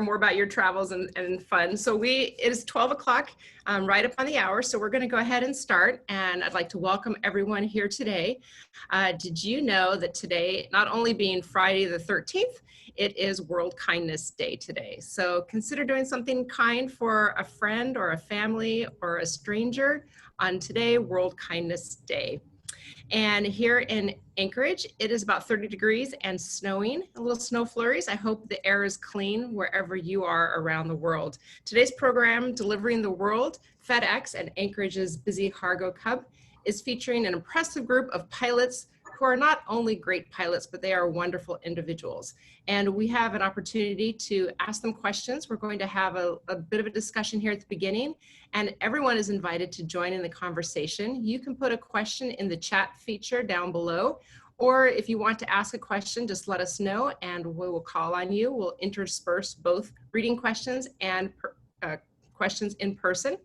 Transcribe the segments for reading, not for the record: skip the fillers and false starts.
more about your travels and fun. So it is 12 o'clock, right up on the hour. So we're going to go ahead and start. And I'd like to welcome everyone here today. Did you know that today, not only being Friday the 13th, it is World Kindness Day today. So consider doing something kind for a friend or a family or a stranger on today, World Kindness Day. And here in Anchorage, it is about 30 degrees and snowing, a little snow flurries. I hope the air is clean wherever you are around the world. Today's program, Delivering the World, FedEx and Anchorage's busy cargo hub, is featuring an impressive group of pilots who are not only great pilots, but they are wonderful individuals. And we have an opportunity to ask them questions. We're going to have a bit of a discussion here at the beginning, and everyone is invited to join in the conversation. You can put a question in the chat feature down below, or if you want to ask a question, just let us know and we will call on you. We'll intersperse both reading questions and questions in person.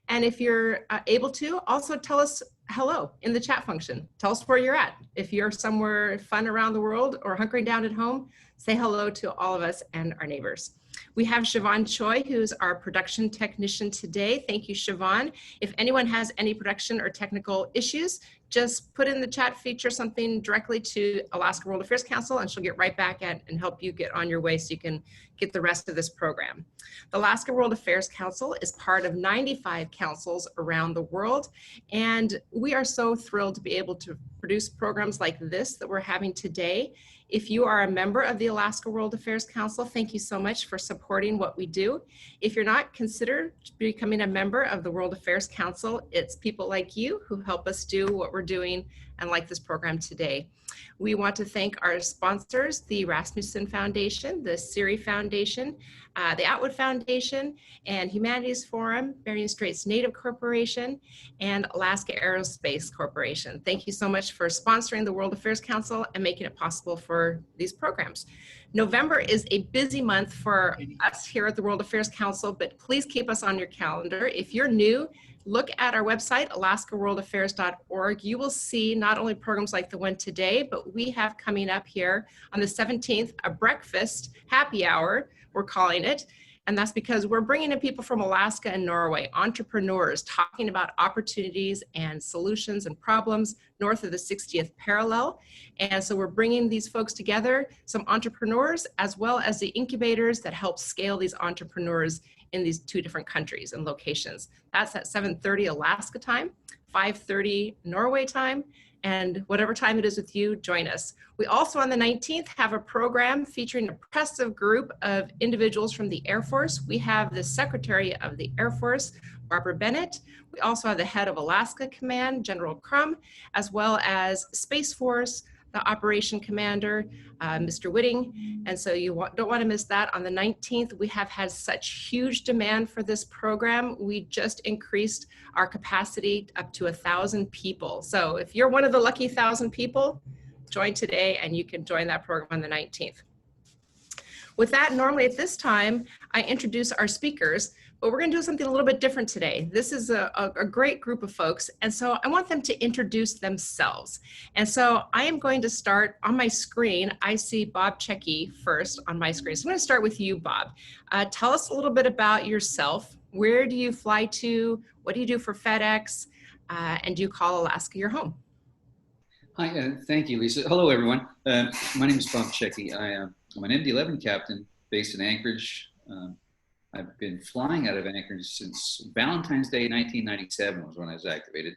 And if you're able to, also tell us hello in the chat function. Tell us where you're at. If you're somewhere fun around the world or hunkering down at home, say hello to all of us and our neighbors. We have Siobhan Choi, who's our production technician today. Thank you, Siobhan. If anyone has any production or technical issues, just put in the chat feature something directly to Alaska World Affairs Council, and she'll get right back at and help you get on your way so you can get the rest of this program. The Alaska World Affairs Council is part of 95 councils around the world, and we are so thrilled to be able to produce programs like this that we're having today. If you are a member of the Alaska World Affairs Council, thank you so much for supporting what we do. If you're not, consider becoming a member of the World Affairs Council. It's people like you who help us do what we're doing and like this program today. We want to thank our sponsors, the Rasmussen Foundation, the Siri Foundation, the Atwood Foundation, and Humanities Forum, Bering Straits Native Corporation, and Alaska Aerospace Corporation. Thank you so much for sponsoring the World Affairs Council and making it possible for these programs. November is a busy month for us here at the World Affairs Council, but please keep us on your calendar. If you're new, look at our website, alaskaworldaffairs.org. You will see not only programs like the one today, but we have coming up here on the 17th, a breakfast happy hour, we're calling it. And that's because we're bringing in people from Alaska and Norway, entrepreneurs talking about opportunities and solutions and problems north of the 60th parallel. And so we're bringing these folks together, some entrepreneurs, as well as the incubators that help scale these entrepreneurs in these two different countries and locations. That's at 7:30 Alaska time, 5:30 Norway time, and whatever time it is with you, join us. We also on the 19th have a program featuring an impressive group of individuals from the Air Force. We have the Secretary of the Air Force, Barbara Bennett. We also have the head of Alaska Command, General Crum, as well as Space Force, the Operation Commander, Mr. Whitting. And so you don't want to miss that. On the 19th, we have had such huge demand for this program. We just increased our capacity up to 1,000 people. So if you're one of the lucky 1,000 people, join today and you can join that program on the 19th. With that, normally at this time, I introduce our speakers, but we're gonna do something a little bit different today. This is a great group of folks, and so I want them to introduce themselves. And so I am going to start on my screen. I see Bob Checky first on my screen. So I'm gonna start with you, Bob. Tell us a little bit about yourself. Where do you fly to? What do you do for FedEx? And do you call Alaska your home? Hi, thank you, Lisa. Hello, everyone. My name is Bob Checky. I'm an MD-11 captain based in Anchorage. I've been flying out of Anchorage since Valentine's Day 1997 was when I was activated.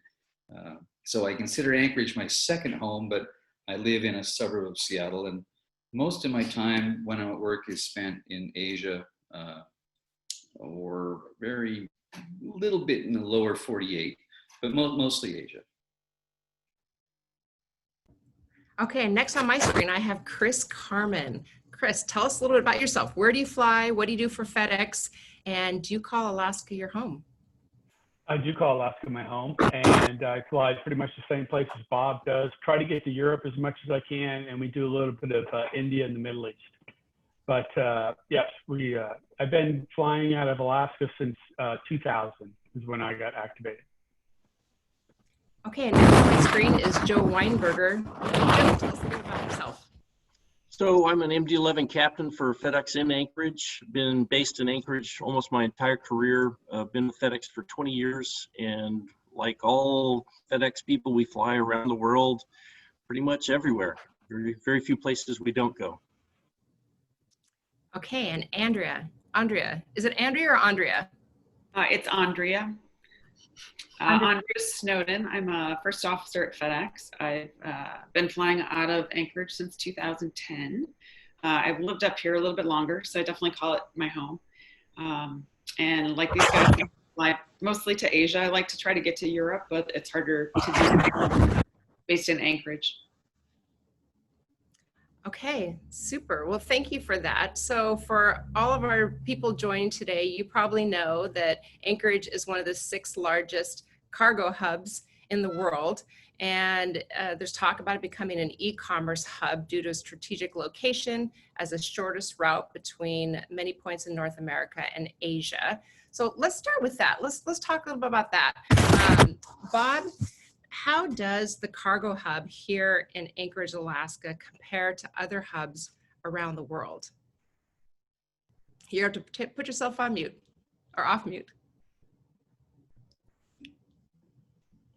So I consider Anchorage my second home, but I live in a suburb of Seattle, and most of my time when I'm at work is spent in Asia or very little bit in the lower 48, but mostly Asia. Okay, next on my screen, I have Chris Carmen. Chris, tell us a little bit about yourself. Where do you fly? What do you do for FedEx? And do you call Alaska your home? I do call Alaska my home, and I fly pretty much the same place as Bob does. Try to get to Europe as much as I can, and we do a little bit of India and the Middle East. But yes, I've been flying out of Alaska since 2000 is when I got activated. Okay, and next on my screen is Joe Weinberger. Joe, tell us a little about yourself. So I'm an MD-11 captain for FedEx in Anchorage. Been based in Anchorage almost my entire career. Been with FedEx for 20 years, and like all FedEx people, we fly around the world, pretty much everywhere. Very few places we don't go. Okay, and Andrea, is it Andrea or Andrea? It's Andrea. Andrea Snowden. I'm a first officer at FedEx. I've been flying out of Anchorage since 2010. I've lived up here a little bit longer, so I definitely call it my home. And like these guys, I fly mostly to Asia. I like to try to get to Europe, but it's harder to do based in Anchorage. Okay, super. Well, thank you for that. So for all of our people joining today, you probably know that Anchorage is one of the 6 largest cargo hubs in the world. And there's talk about it becoming an e-commerce hub due to a strategic location as the shortest route between many points in North America and Asia. So let's start with that. Let's talk a little bit about that. Bob, how does the cargo hub here in Anchorage, Alaska compare to other hubs around the world? You have to put yourself on mute or off mute.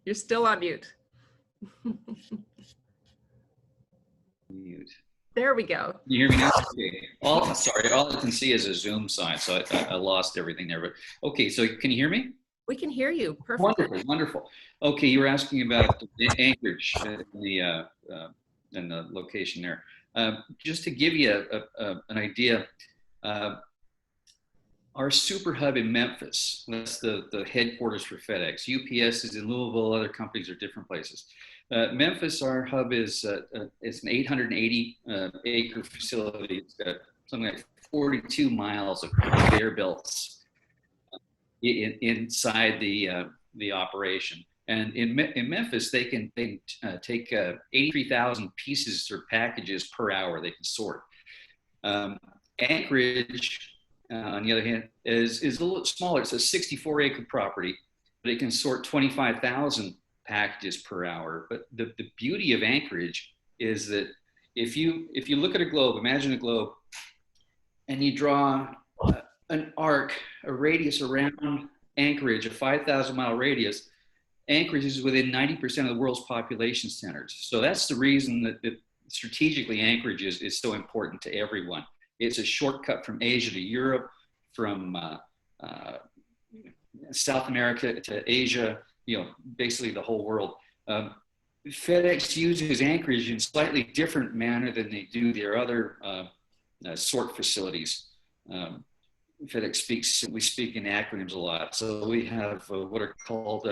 You're still on mute. Mute. There we go. Can you hear me now? Okay. Sorry, all I can see is a Zoom sign, so I lost everything there. But okay, so can you hear me? We can hear you perfectly. Wonderful, wonderful. Okay, you were asking about Anchorage and the location there. Just to give you an idea, our super hub in Memphis, that's the headquarters for FedEx. UPS is in Louisville, other companies are different places. Memphis, our hub is it's an 880 acre facility. It's got something like 42 miles of conveyor belts inside the operation. And in Memphis, they can take 83,000 pieces or packages per hour they can sort. Anchorage, on the other hand, is a little smaller. It's a 64 acre property, but it can sort 25,000 packages per hour. But the beauty of Anchorage is that if you look at a globe, imagine a globe, and you draw an arc, a radius around Anchorage, a 5,000 mile radius, Anchorage is within 90% of the world's population centers. So that's the reason that strategically Anchorage is so important to everyone. It's a shortcut from Asia to Europe, from South America to Asia, basically the whole world. FedEx uses Anchorage in a slightly different manner than they do their other sort facilities. FedEx we speak in acronyms a lot. So we have what are called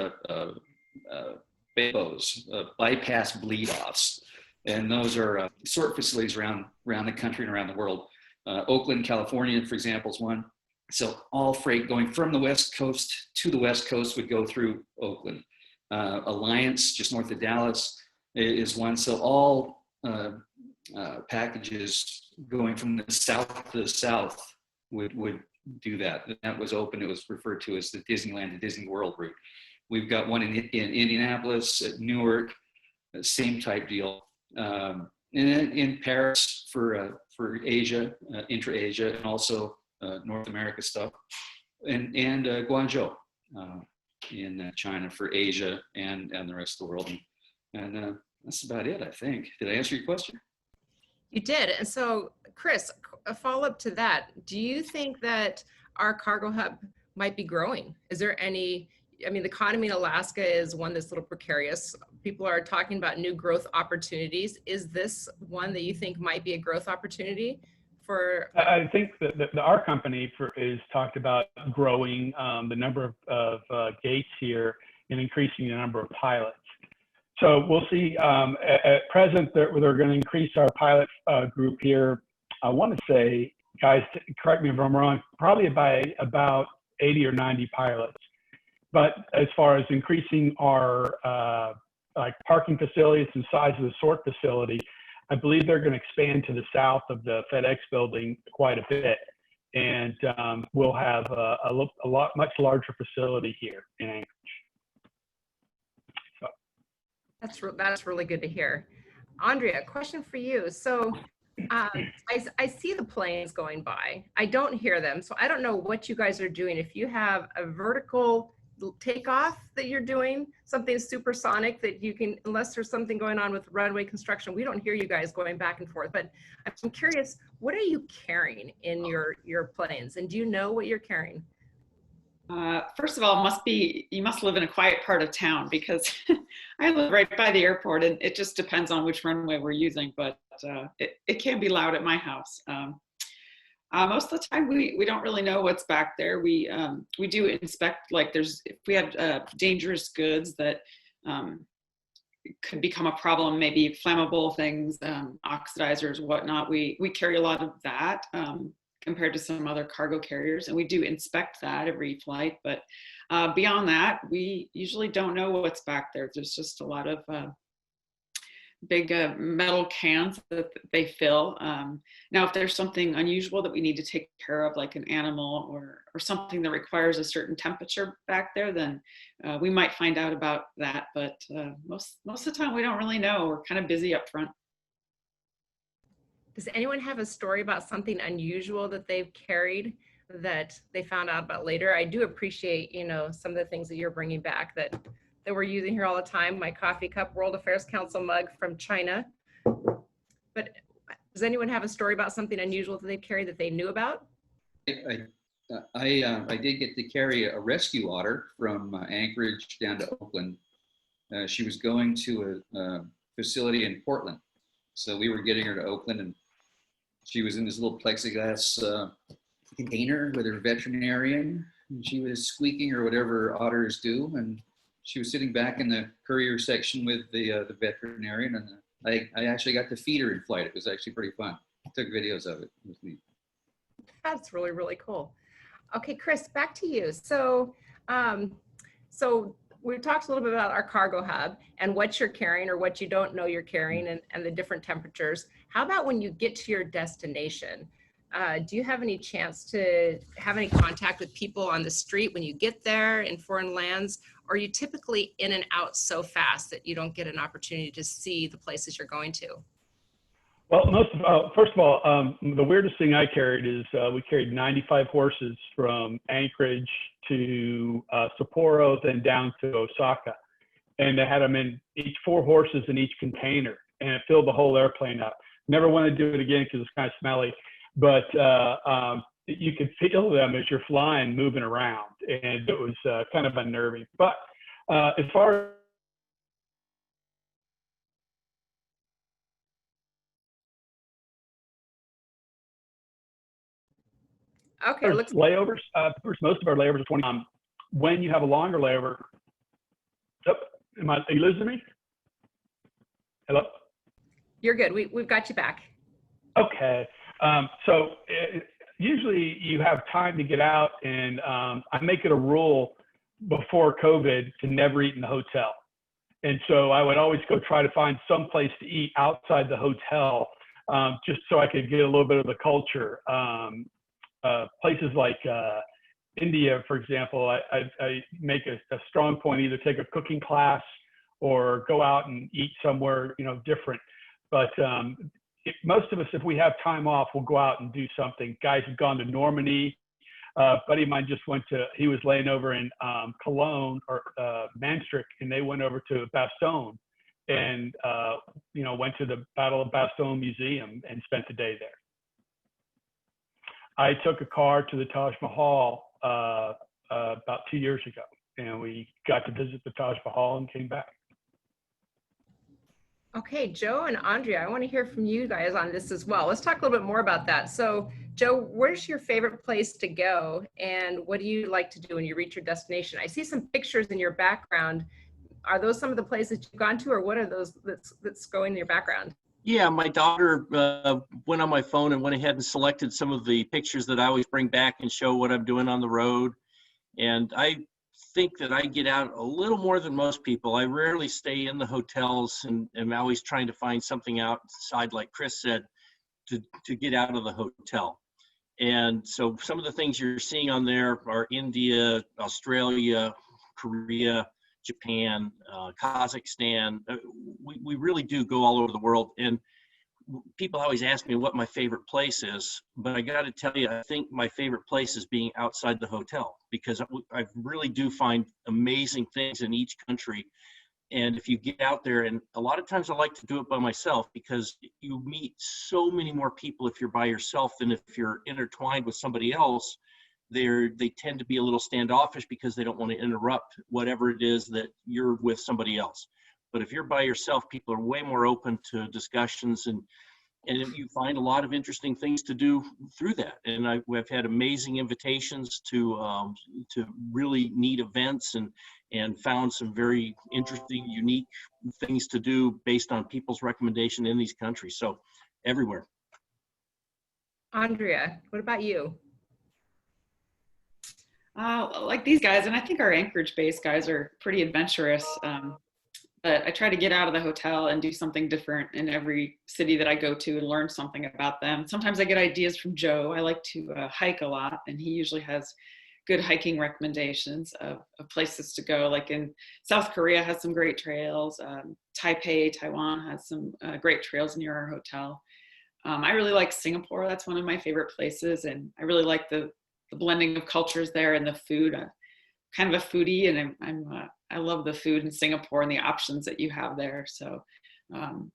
BABOs, bypass bleed-offs. And those are sort facilities around the country and around the world. Oakland, California, for example, is one. So all freight going from the West Coast to the West Coast would go through Oakland. Alliance, just north of Dallas, is one. So all packages going from the south to the south would do that. That was open. It was referred to as the Disneyland to Disney World route. We've got one in Indianapolis, at Newark, same type deal. And in Paris for Asia, intra-Asia, and also North America stuff, and Guangzhou in China for Asia and the rest of the world. And that's about it, I think. Did I answer your question? You did. And so, Chris, a follow-up to that, do you think that our cargo hub might be growing? Is there any, the economy in Alaska is one that's a little precarious. People are talking about new growth opportunities. Is this one that you think might be a growth opportunity for? I think that our company is talked about growing the number of gates here and increasing the number of pilots. So we'll see. At present, they're going to increase our pilot group here. I want to say, guys, correct me if I'm wrong, probably by about 80 or 90 pilots. But as far as increasing our like parking facilities and size of the sort facility, I believe they're going to expand to the south of the FedEx building quite a bit. And we'll have a much larger facility here in Anchorage. That's really good to hear. Andrea, question for you. So I see the planes going by. I don't hear them, so I don't know what you guys are doing. If you have a vertical takeoff that you're doing, something supersonic that you can, unless there's something going on with runway construction, we don't hear you guys going back and forth. But I'm curious, what are you carrying in your planes, and do you know what you're carrying? First of all, you must live in a quiet part of town, because I live right by the airport, and it just depends on which runway we're using, but it can be loud at my house. Most of the time we don't really know what's back there. We do inspect, like if we have dangerous goods that could become a problem, maybe flammable things, oxidizers, whatnot. We carry a lot of that. Compared to some other cargo carriers, and we do inspect that every flight, but beyond that, we usually don't know what's back there. There's just a lot of big metal cans that they fill. Now, if there's something unusual that we need to take care of, like an animal or something that requires a certain temperature back there, then we might find out about that, but most of the time we don't really know. We're kind of busy up front. Does anyone have a story about something unusual that they've carried that they found out about later? I do appreciate, some of the things that you're bringing back that we're using here all the time. My coffee cup, World Affairs Council mug from China. But does anyone have a story about something unusual that they've carried that they knew about? I did get to carry a rescue otter from Anchorage down to Oakland. She was going to a facility in Portland. So we were getting her to Oakland, and she was in this little plexiglass container with her veterinarian, and she was squeaking or whatever otters do, and she was sitting back in the courier section with the veterinarian, and I actually got to feed her in flight. It was actually pretty fun. I took videos of it. It was neat. That's really, really cool. Okay, Chris, back to you. So we talked a little bit about our cargo hub and what you're carrying or what you don't know you're carrying, and the different temperatures. How about when you get to your destination? Do you have any chance to have any contact with people on the street when you get there in foreign lands? Or are you typically in and out so fast that you don't get an opportunity to see the places you're going to? Well, first of all, the weirdest thing I carried is we carried 95 horses from Anchorage to Sapporo, then down to Osaka. And they had them in 4 horses in each container, and it filled the whole airplane up. Never want to do it again because it's kind of smelly, but you could feel them as you're flying, moving around, and it was kind of unnerving. But as far as okay, layovers, most of our layovers are 20. When you have a longer layover, are you losing me? Hello? You're good. We've got you back. Okay. Usually you have time to get out, and I make it a rule before COVID to never eat in the hotel. And so I would always go try to find some place to eat outside the hotel, just so I could get a little bit of the culture. Places like India, for example, I make a strong point, either take a cooking class or go out and eat somewhere, different. But most of us, if we have time off, we'll go out and do something. Guys have gone to Normandy. Buddy of mine just he was laying over in Cologne or Maastricht, and they went over to Bastogne and, went to the Battle of Bastogne Museum and spent the day there. I took a car to the Taj Mahal about 2 years ago, and we got to visit the Taj Mahal and came back. Okay, Joe and Andrea, I want to hear from you guys on this as well. Let's talk a little bit more about that. So, Joe, where's your favorite place to go, and what do you like to do when you reach your destination? I see some pictures in your background. Are those some of the places you've gone to, or what are those that's going in your background? Yeah, my daughter went on my phone and went ahead and selected some of the pictures that I always bring back and show what I'm doing on the road. And I think that I get out a little more than most people. I rarely stay in the hotels, and am always trying to find something outside, like Chris said, to get out of the hotel. And so some of the things you're seeing on there are India, Australia, Korea, Japan, Kazakhstan. We really do go all over the world. And people always ask me what my favorite place is, but I got to tell you, I think my favorite place is being outside the hotel, because I really do find amazing things in each country. And if you get out there, and a lot of times I like to do it by myself, because you meet so many more people if you're by yourself than if you're intertwined with somebody else. They tend to be a little standoffish because they don't want to interrupt whatever it is that you're with somebody else. But if you're by yourself, people are way more open to discussions, and you find a lot of interesting things to do through that. And I've had amazing invitations to really neat events, and found some very interesting, unique things to do based on people's recommendation in these countries. So everywhere. Andrea, what about you? Like these guys, and I think our Anchorage-based guys are pretty adventurous. But I try to get out of the hotel and do something different in every city that I go to and learn something about them. Sometimes I get ideas from Joe. I like to hike a lot, and he usually has good hiking recommendations of places to go. Like in South Korea has some great trails. Taipei, Taiwan has some great trails near our hotel. I really like Singapore. That's one of my favorite places, and I really like the blending of cultures there and the food. I'm kind of a foodie, and I love the food in Singapore and the options that you have there. So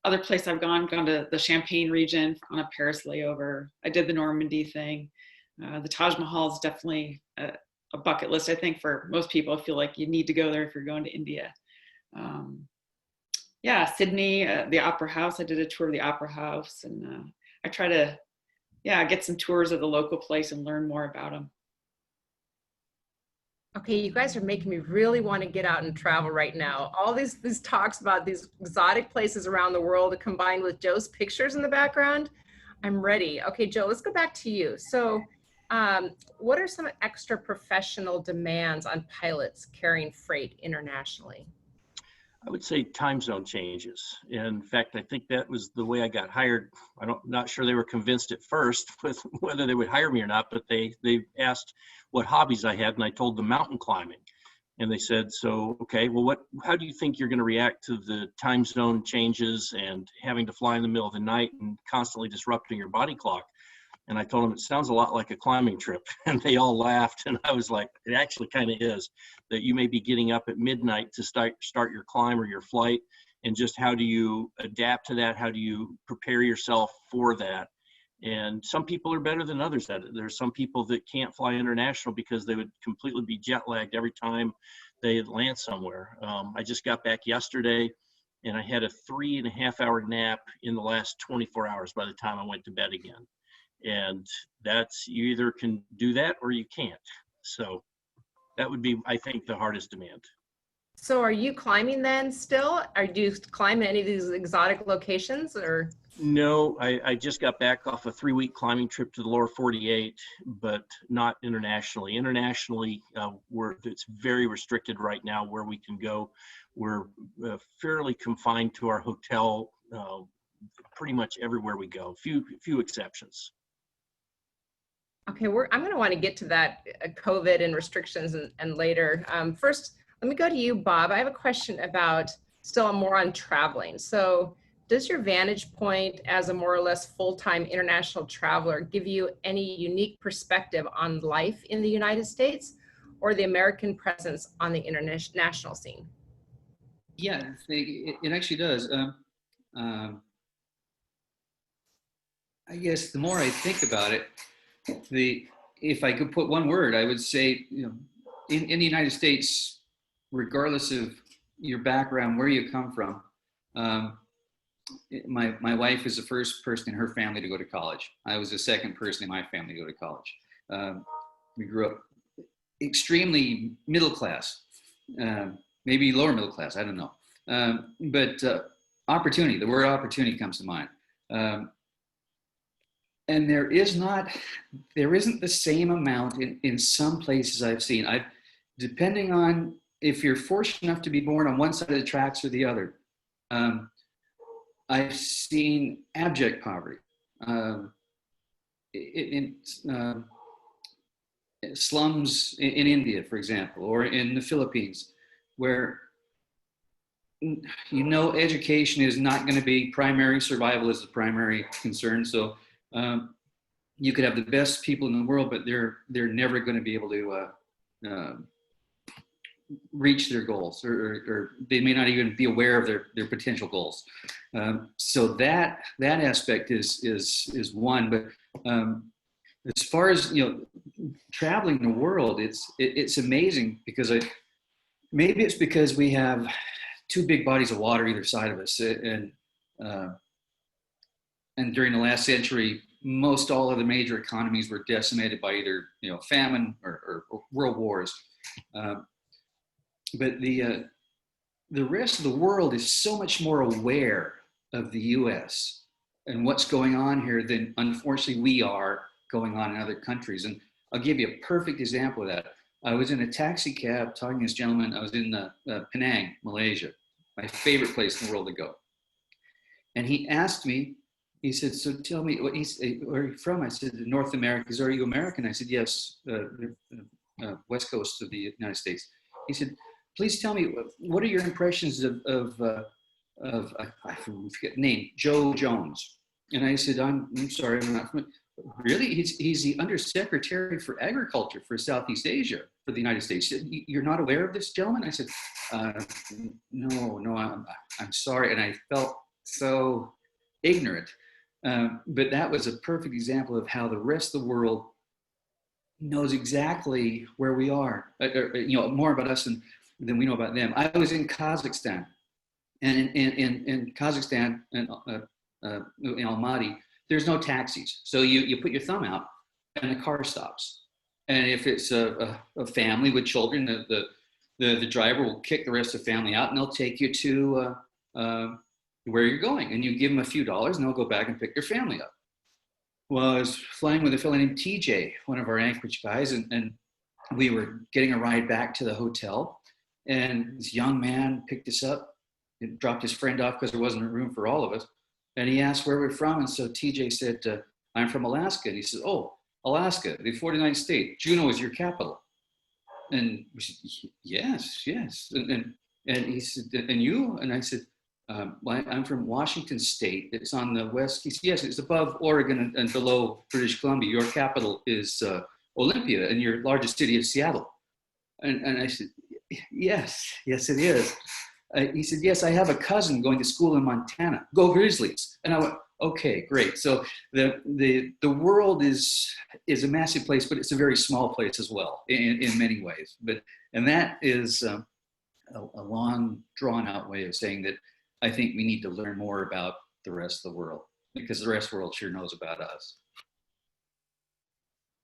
other place I've gone to the Champagne region on a Paris layover. I did the Normandy thing. The Taj Mahal is definitely a bucket list, I think, for most people. I feel like you need to go there if you're going to India. Sydney, the Opera House. I did a tour of the Opera House, and I try to get some tours of the local place and learn more about them. Okay, you guys are making me really want to get out and travel right now. All these talks about these exotic places around the world combined with Joe's pictures in the background, I'm ready. Okay, Joe, let's go back to you. So what are some extra professional demands on pilots carrying freight internationally? I would say time zone changes. In fact, I think that was the way I got hired. Not sure they were convinced at first with whether they would hire me or not, but they asked what hobbies I had, and I told them mountain climbing. And they said, so, okay, well, how do you think you're going to react to the time zone changes and having to fly in the middle of the night and constantly disrupting your body clock? And I told them, it sounds a lot like a climbing trip. And they all laughed. And I was like, it actually kind of is, that you may be getting up at midnight to start your climb or your flight. And just how do you adapt to that? How do you prepare yourself for that? And some people are better than others at it. There's some people that can't fly international because they would completely be jet lagged every time they land somewhere. I just got back yesterday, and I had a 3.5-hour nap in the last 24 hours by the time I went to bed again. And that's, you either can do that or you can't. So that would be, I think, the hardest demand. So are you climbing then still? Do you climb any of these exotic locations, or? No, I just got back off a 3-week climbing trip to the lower 48, but not internationally. Internationally, it's very restricted right now where we can go. We're fairly confined to our hotel pretty much everywhere we go, few exceptions. Okay, I'm going to want to get to that COVID and restrictions and later. First, let me go to you, Bob. I have a question about still more on traveling. So does your vantage point as a more or less full-time international traveler give you any unique perspective on life in the United States or the American presence on the international scene? Yeah, it actually does. I guess the more I think about it, if I could put one word, I would say, in the United States, regardless of your background, where you come from, my wife was the first person in her family to go to college. I was the second person in my family to go to college. We grew up extremely middle class, maybe lower middle class, I don't know. But opportunity, the word opportunity comes to mind. And there isn't the same amount in some places I've seen. Depending on if you're fortunate enough to be born on one side of the tracks or the other, I've seen abject poverty in slums in India, for example, or in the Philippines, where education is not going to be primary. Survival is the primary concern. So you could have the best people in the world, but they're never going to be able to reach their goals, or they may not even be aware of their potential goals. So that aspect is one. But as far as traveling the world, it's amazing because maybe it's because we have two big bodies of water either side of us, and during the last century, most all of the major economies were decimated by either famine or world wars. But the rest of the world is so much more aware of the U.S. and what's going on here than, unfortunately, we are going on in other countries. And I'll give you a perfect example of that. I was in a taxi cab talking to this gentleman. I was in Penang, Malaysia, my favorite place in the world to go. And he asked me, he said, so tell me, where are you from? I said, North America. Are you American? I said, yes, West Coast of the United States. He said, please tell me, what are your impressions of I forget the name, Joe Jones? And I said, I'm sorry, I'm not familiar. Really? He's the Undersecretary for Agriculture for Southeast Asia for the United States. You're not aware of this gentleman? I said, no, I'm sorry. And I felt so ignorant. But that was a perfect example of how the rest of the world knows exactly where we are, more about us than we know about them. I was in Kazakhstan, and in Kazakhstan, in Almaty, there's no taxis. So you put your thumb out and the car stops. And if it's a family with children, the driver will kick the rest of the family out and they'll take you to where you're going. And you give them a few dollars and they'll go back and pick their family up. Well, I was flying with a fellow named TJ, one of our Anchorage guys, and we were getting a ride back to the hotel. And this young man picked us up and dropped his friend off because there wasn't room for all of us. And he asked where we're from. And so TJ said, I'm from Alaska. And he said, oh, Alaska, the 49th state. Juneau is your capital. And we said, yes. And he said, and you? And I said, I'm from Washington State. It's on the west. He said, yes, it's above Oregon and below British Columbia. Your capital is Olympia, and your largest city is Seattle. And I said, yes, it is. He said, yes, I have a cousin going to school in Montana. Go Grizzlies. And I went, okay, great. So the world is a massive place, but it's a very small place as well in many ways. And that is a long, drawn-out way of saying that I think we need to learn more about the rest of the world, because the rest of the world sure knows about us.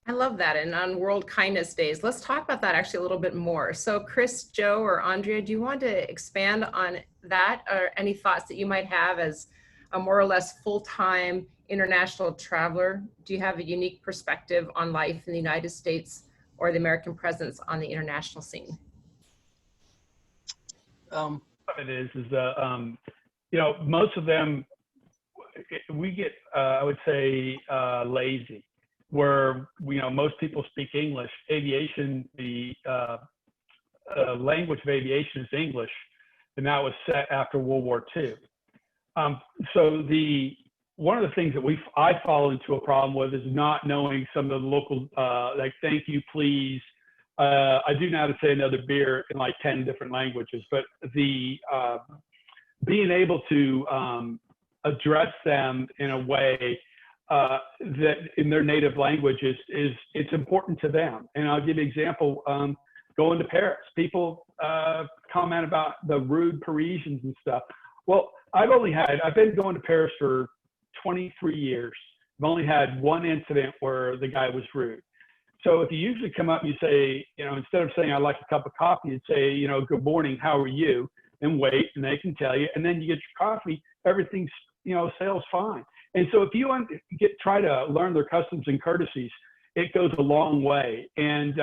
I love that. And on World Kindness Days, let's talk about that actually a little bit more. So Chris, Joe, or Andrea, do you want to expand on that, or any thoughts that you might have as a more or less full-time international traveler? Do you have a unique perspective on life in the United States or the American presence on the international scene? It is most of them, we get, I would say, lazy, where, most people speak English. Aviation, the language of aviation is English, and that was set after World War II. So one of the things that I fall into a problem with is not knowing some of the local, like thank you, please. I do know how to say another beer in like 10 different languages, but being able to address them in a way that in their native language it's important to them. And I'll give you an example. Going to Paris, people comment about the rude Parisians and stuff. Well, I've been going to Paris for 23 years. I've only had one incident where the guy was rude. So if you usually come up and you say, instead of saying, I'd like a cup of coffee, you'd say, good morning, how are you? And wait, and they can tell you. And then you get your coffee, everything's, sails fine. And so if you try to learn their customs and courtesies, it goes a long way. And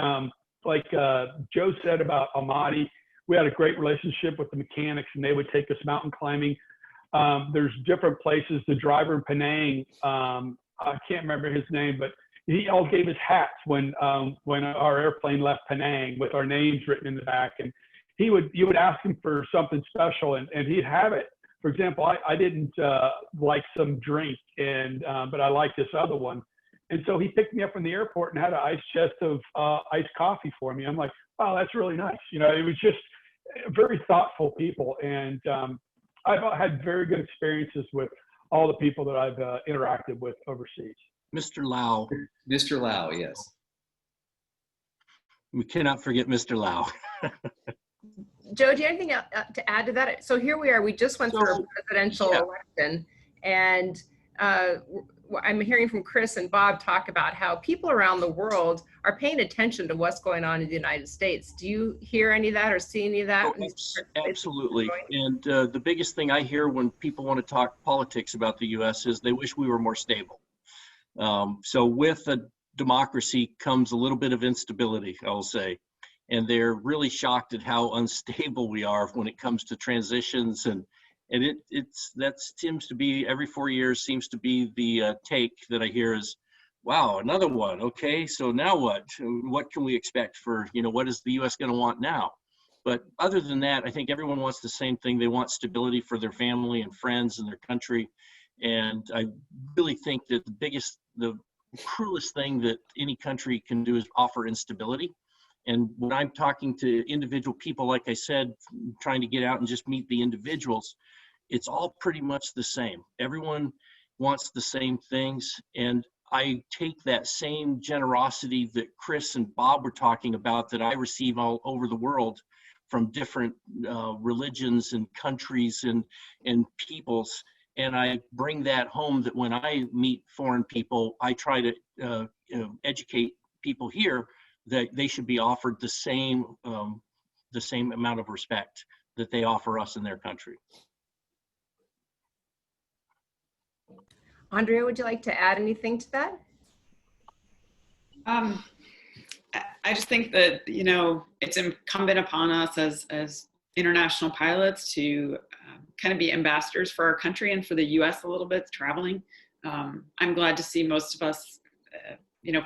like Joe said about Almaty, we had a great relationship with the mechanics, and they would take us mountain climbing. There's different places. The driver in Penang, I can't remember his name, but he all gave us hats when our airplane left Penang with our names written in the back. And you would ask him for something special, and he'd have it. For example, I didn't like some drink, but I liked this other one. And so he picked me up from the airport and had an ice chest of iced coffee for me. I'm like, wow, that's really nice. You know, it was just very thoughtful people. And I've had very good experiences with all the people that I've interacted with overseas. Mr. Lau. Mr. Lau, yes. We cannot forget Mr. Lau. Joe, do you have anything to add to that? So here we are. We just went through a presidential election, and I'm hearing from Chris and Bob talk about how people around the world are paying attention to what's going on in the United States. Do you hear any of that or see any of that? Oh, absolutely. And the biggest thing I hear when people want to talk politics about the U.S. is they wish we were more stable. So with a democracy comes a little bit of instability, I'll say. And they're really shocked at how unstable we are when it comes to transitions, and that seems to be every 4 years seems to be the take that I hear is, wow, another one. Okay, so now what? What can we expect for, you know, what is the U.S. going to want now? But other than that, I think everyone wants the same thing. They want stability for their family and friends and their country. And I really think that the cruelest thing that any country can do is offer instability. And when I'm talking to individual people, like I said, trying to get out and just meet the individuals, it's all pretty much the same. Everyone wants the same things. And I take that same generosity that Chris and Bob were talking about that I receive all over the world from different religions and countries and peoples. And I bring that home, that when I meet foreign people, I try to educate people here that they should be offered the same amount of respect that they offer us in their country. Andrea, would you like to add anything to that? I just think that, you know, it's incumbent upon us as international pilots to kind of be ambassadors for our country and for the U.S. a little bit, traveling. I'm glad to see most of us, you know,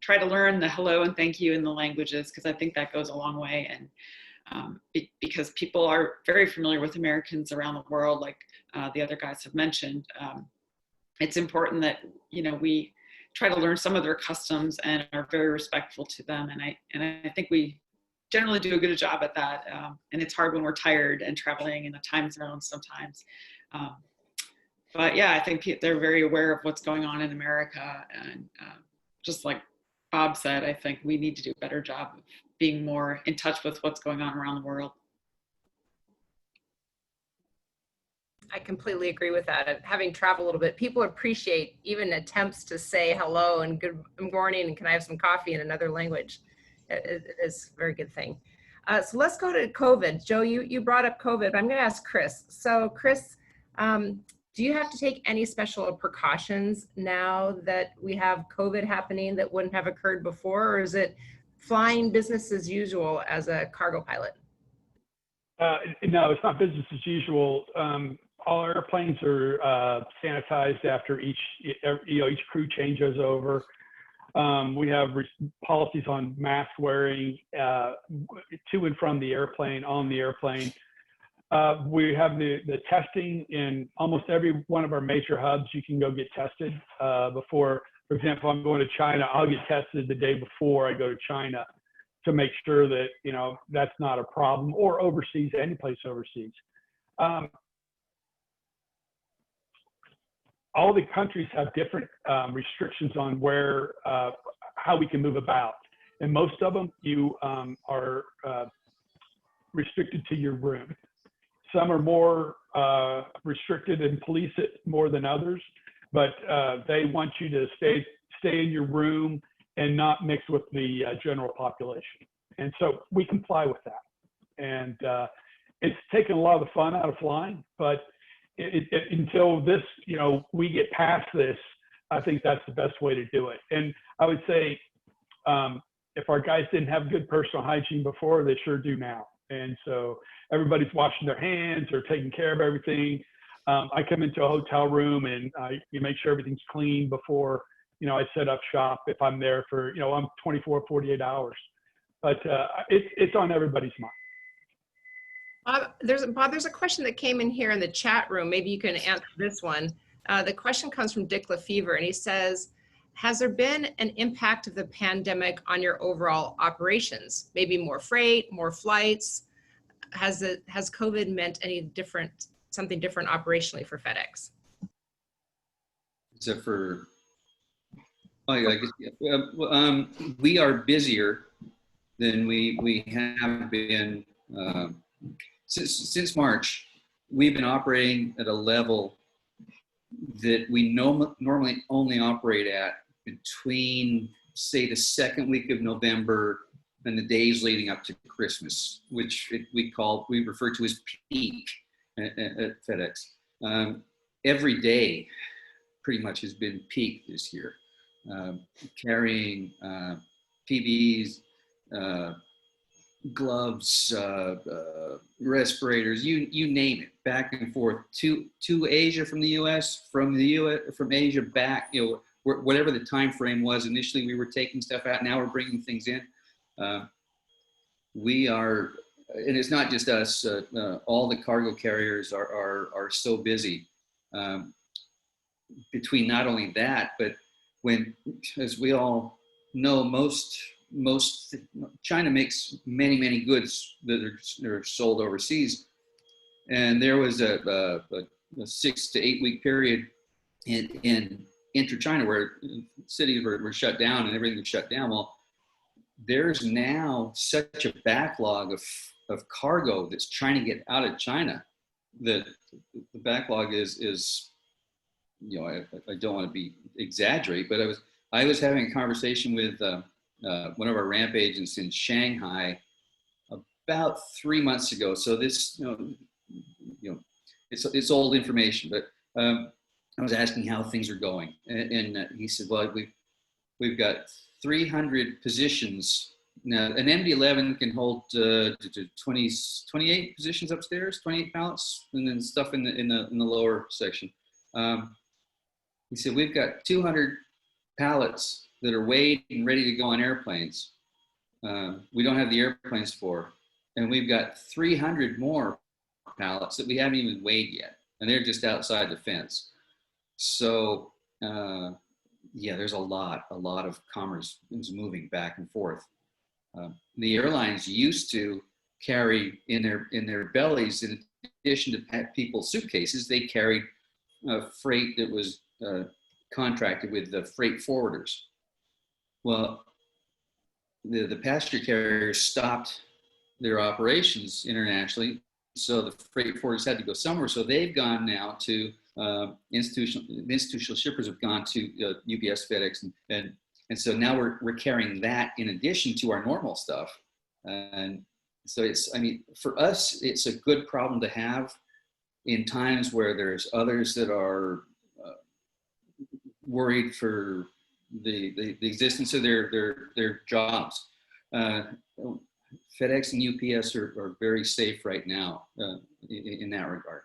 try to learn the hello and thank you in the languages, because I think that goes a long way. And because people are very familiar with Americans around the world, like the other guys have mentioned, it's important that, you know, we try to learn some of their customs and are very respectful to them. And I think we generally do a good job at that. And it's hard when we're tired and traveling in the time zone sometimes. But yeah, I think they're very aware of what's going on in America. And just like Bob said, I think we need to do a better job of being more in touch with what's going on around the world. I completely agree with that. Having traveled a little bit, people appreciate even attempts to say hello and good morning and can I have some coffee in another language. It is a very good thing. So let's go to COVID. Joe, you brought up COVID, but I'm going to ask Chris. So Chris, do you have to take any special precautions now that we have COVID happening that wouldn't have occurred before, or is it flying business as usual as a cargo pilot? No, it's not business as usual. All our airplanes are sanitized after each crew changes over. We have policies on mask wearing to and from the airplane, on the airplane. We have the testing in almost every one of our major hubs. You can go get tested before. For example, I'm going to China, I'll get tested the day before I go to China to make sure that, you know, that's not a problem, or overseas, any place overseas. All the countries have different restrictions on where, how we can move about. And most of them, you are restricted to your room. Some are more restricted and police it more than others, but they want you to stay in your room and not mix with the general population. And so we comply with that. And it's taken a lot of the fun out of flying, but until this, you know, we get past this, I think that's the best way to do it. And I would say, if our guys didn't have good personal hygiene before, they sure do now. And so everybody's washing their hands or taking care of everything. I come into a hotel room and you make sure everything's clean before, you know, I set up shop if I'm there for, you know, I'm 24, 48 hours. But it's on everybody's mind. Bob, there's a question that came in here in the chat room. Maybe you can answer this one. The question comes from Dick Lefevre, and he says, has there been an impact of the pandemic on your overall operations? Maybe more freight, more flights? Has COVID meant something different operationally for FedEx? Except for, I guess, we are busier than we have been since March. We've been operating at a level that we normally only operate at between, say, the second week of November and the days leading up to Christmas, which we refer to as peak at FedEx. Every day pretty much has been peak this year. Carrying PBs, gloves, respirators, you name it, back and forth to Asia from the U.S., from Asia back, whatever the time frame was. Initially, we were taking stuff out. Now we're bringing things in. We are, and it's not just us. All the cargo carriers are so busy. Between not only that, but when, as we all know, China makes many goods that are sold overseas, and there was a 6 to 8 week period in inter-China where cities were shut down and everything was shut down. Well, there's now such a backlog of cargo that's trying to get out of China that the backlog is I don't want to be exaggerate, but I was having a conversation with one of our ramp agents in Shanghai about 3 months ago. So this, it's old information, but I was asking how things are going, and he said, "Well, we've got 300 positions now. An MD-11 can hold 28 positions upstairs, 28 pallets, and then stuff in the lower section." He said, "We've got 200 pallets that are weighed and ready to go on airplanes. We don't have the airplanes for, and we've got 300 more pallets that we haven't even weighed yet, and they're just outside the fence." So there's a lot of commerce is moving back and forth. The airlines used to carry in their bellies, in addition to people's suitcases, they carried freight that was contracted with the freight forwarders. Well, the passenger carriers stopped their operations internationally, so the freight forwarders had to go somewhere. So they've gone now to institutional shippers have gone to UPS, FedEx, and so now we're carrying that in addition to our normal stuff. And so for us, it's a good problem to have in times where there's others that are worried for the existence of their jobs. FedEx and UPS are very safe right now in that regard.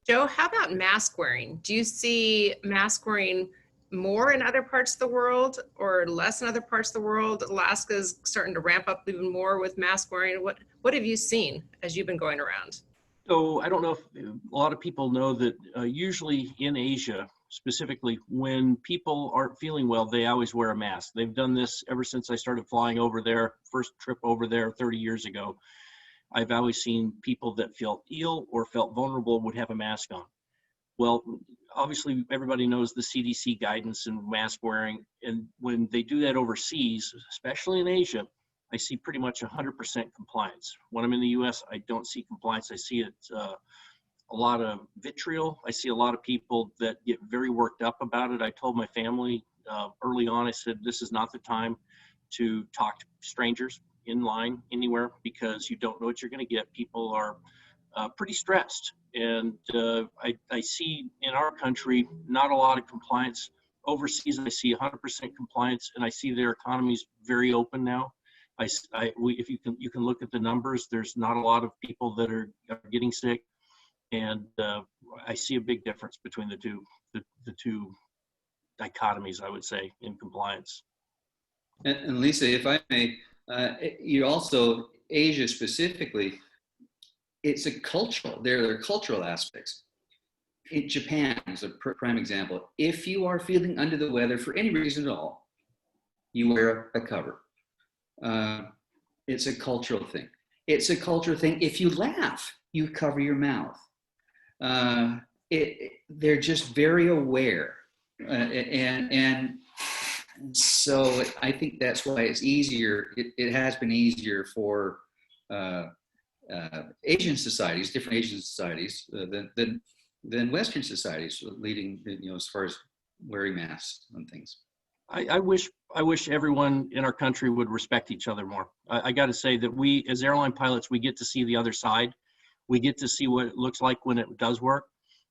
Joe, how about mask wearing? Do you see mask wearing more in other parts of the world or less in other parts of the world? Alaska's starting to ramp up even more with mask wearing. What have you seen as you've been going around? So I don't know if a lot of people know that usually in Asia, specifically when people aren't feeling well, they always wear a mask. They've done this ever since I started flying over there, first trip over there 30 years ago. I've always seen people that felt ill or felt vulnerable would have a mask on. Well, obviously everybody knows the CDC guidance and mask wearing, and when they do that overseas, especially in Asia, I see pretty much 100% compliance. When I'm in the US, I don't see compliance. I see it a lot of vitriol. I see a lot of people that get very worked up about it. I told my family early on, I said, this is not the time to talk to strangers in line anywhere because you don't know what you're going to get. People are pretty stressed. And I see in our country, not a lot of compliance. Overseas, I see 100% compliance, and I see their economy's very open now. If you can look at the numbers, there's not a lot of people that are getting sick. And I see a big difference between the two dichotomies, I would say, in compliance. And Lisa, if I may, you also, Asia specifically, it's a cultural, there are cultural aspects. In Japan is a prime example. If you are feeling under the weather for any reason at all, you wear a cover. It's a cultural thing. It's a cultural thing. If you laugh, you cover your mouth. They're just very aware. And so I think that's why it's easier. It has been easier for Asian societies, different Asian societies, than Western societies, leading, as far as wearing masks and things. I wish everyone in our country would respect each other more. I got to say that we, as airline pilots, we get to see the other side. We get to see what it looks like when it does work.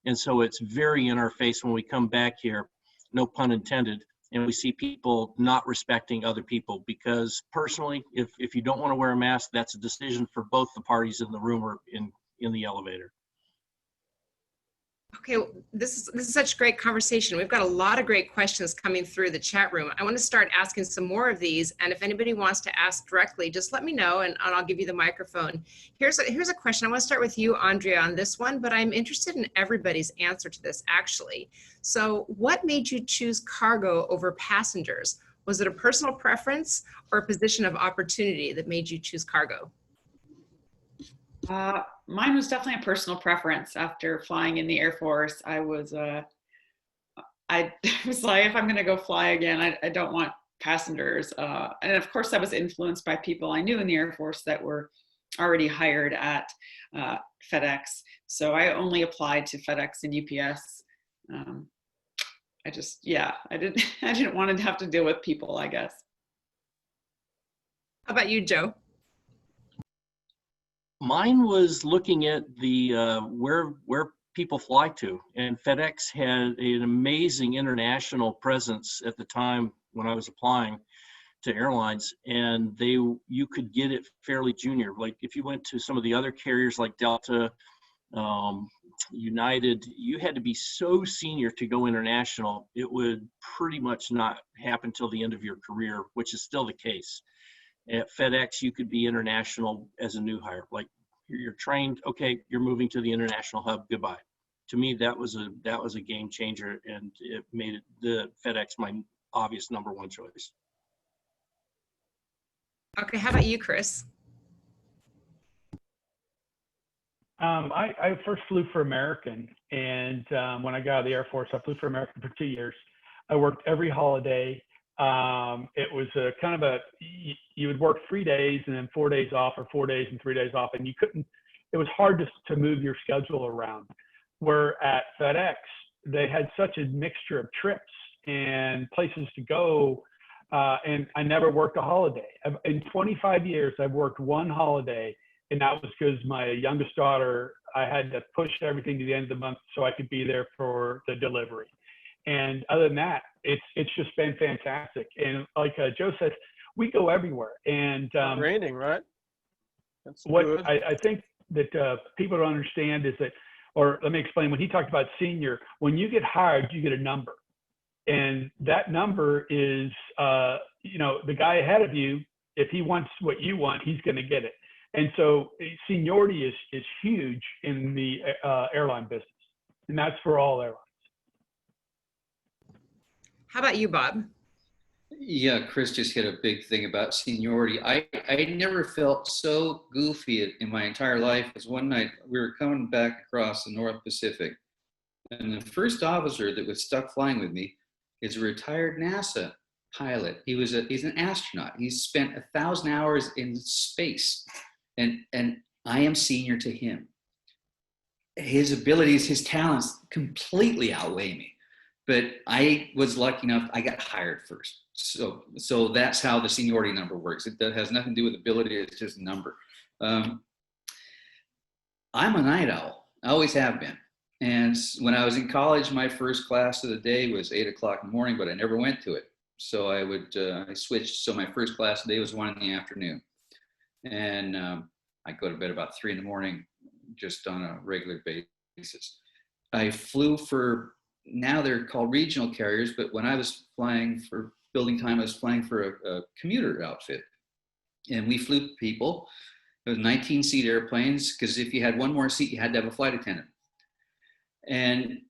And so it's very in our face when we come back here, no pun intended, and we see people not respecting other people. Because personally, if you don't want to wear a mask, that's a decision for both the parties in the room or in the elevator. Okay, well, this is such great conversation. We've got a lot of great questions coming through the chat room. I want to start asking some more of these, and if anybody wants to ask directly, just let me know and I'll give you the microphone. Here's a question. I want to start with you, Andrea, on this one, but I'm interested in everybody's answer to this, actually. So what made you choose cargo over passengers? Was it a personal preference or a position of opportunity that made you choose cargo? Mine was definitely a personal preference. After flying in the Air Force, I was like, if I'm going to go fly again, I don't want passengers. And of course, I was influenced by people I knew in the Air Force that were already hired at FedEx. So I only applied to FedEx and UPS. I didn't want to have to deal with people, I guess. How about you, Joe? Mine was looking at the where people fly to, and FedEx had an amazing international presence at the time when I was applying to airlines, and you could get it fairly junior. Like if you went to some of the other carriers like Delta, United, you had to be so senior to go international. It would pretty much not happen till the end of your career, which is still the case. At FedEx, you could be international as a new hire. Like you're trained, okay, you're moving to the international hub, goodbye. To me, that was a game changer, and it made the FedEx my obvious number one choice. Okay, how about you, Chris? I first flew for American, and when I got out of the Air Force, I flew for American for 2 years. I worked every holiday. It was you would work 3 days and then 4 days off, or 4 days and 3 days off, and it was hard to move your schedule around. Where at FedEx, they had such a mixture of trips and places to go, and I never worked a holiday. In 25 years, I've worked one holiday, and that was because my youngest daughter, I had to push everything to the end of the month so I could be there for the delivery. And other than that, it's just been fantastic. And like Joe said, we go everywhere. And raining, right? That's what good. I think that people don't understand is that, or let me explain, when he talked about senior, when you get hired, you get a number. And that number is, the guy ahead of you, if he wants what you want, he's going to get it. And so seniority is huge in the airline business. And that's for all airlines. How about you, Bob? Yeah, Chris just hit a big thing about seniority. I never felt so goofy in my entire life as one night we were coming back across the North Pacific, and the first officer that was stuck flying with me is a retired NASA pilot. He's an astronaut. He's spent 1,000 hours in space, and I am senior to him. His abilities, his talents completely outweigh me. But I was lucky enough, I got hired first. So that's how the seniority number works. It has nothing to do with ability, it's just a number. I'm a night owl, I always have been. And when I was in college, my first class of the day was 8 o'clock in the morning, but I never went to it. So I switched, so my first class of the day was 1 in the afternoon. And I go to bed about 3 in the morning, just on a regular basis. I flew for, now they're called regional carriers, but when I was flying for building time, I was flying for a commuter outfit. And we flew people, It was 19-seat airplanes, because if you had one more seat, you had to have a flight attendant. And